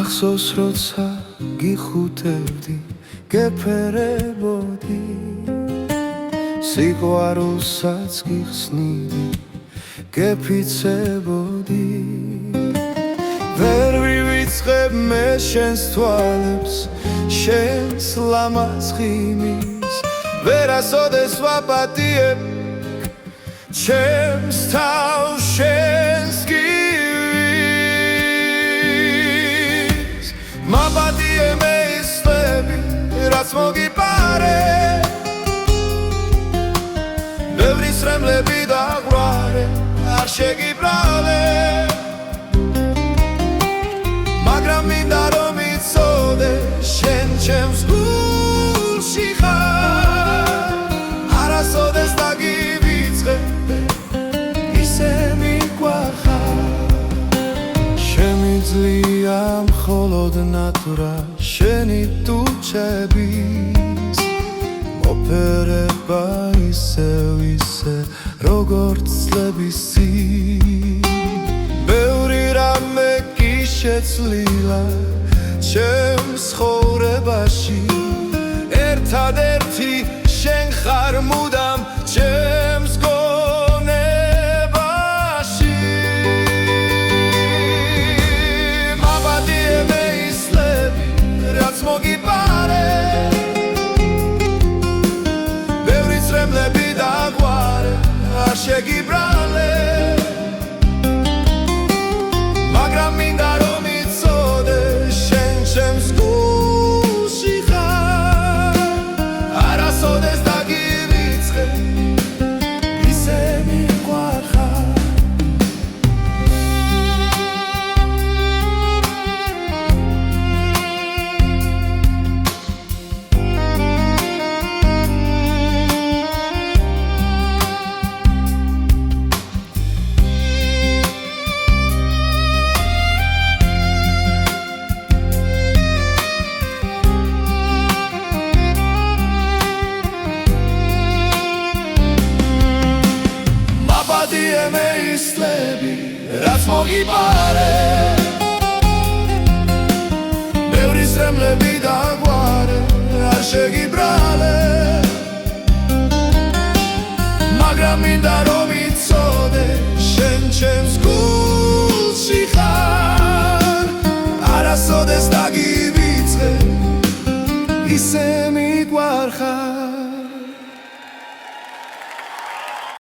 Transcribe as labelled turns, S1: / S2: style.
S1: მახსოვს როცა გიხუტებდი გეფერებოდი სიყვარულსაც გიხსნიდი გეფიცებოდი ვერ ვივიწყებ მე შენს თვალებს შენს ლამაზ ღიმის ვერასოდეს ვაპატიებ ჩემს თავს შენს გივის მაპატიე მე ის წლები რაც მოგიპარე ბევრი სრემლები დაღვარე არ შეგიბრალე მაგრამ მინდა რომ იცოდე შენ ჩემს გულში ხარ არასოდეს დაგივიწყე ისე მიგვახარ შემიძლია მხოლოდ ნატურა შენი ტუჩების მოფერება ისევ როგორც წლებისი ბევრი რამე კი შეცვლილა ჩემს ცხოვრებაში ერთადერთი შენ ხარ მუდამ ჩემს გონებაში მაპატიე მე ის წლები რაც მოგიპარე ბევრი სრემლები დაგვარე არ შეგიბრალე მაგრამ მინდა რომ იცოდე შენ ჩემს გულში ხარ არასოდეს დაგივიწყე ისე მიყვარხარ მაპატიე მე ის წლები რაც მოგიპარე ბევრი სრემლები დაგვარე არ შეგიბრალე მაგრამ მინდა რომ იცოდე შენ ჩემს გულში ხარ არასოდეს დაგივიწყე ისე მიგვარხარ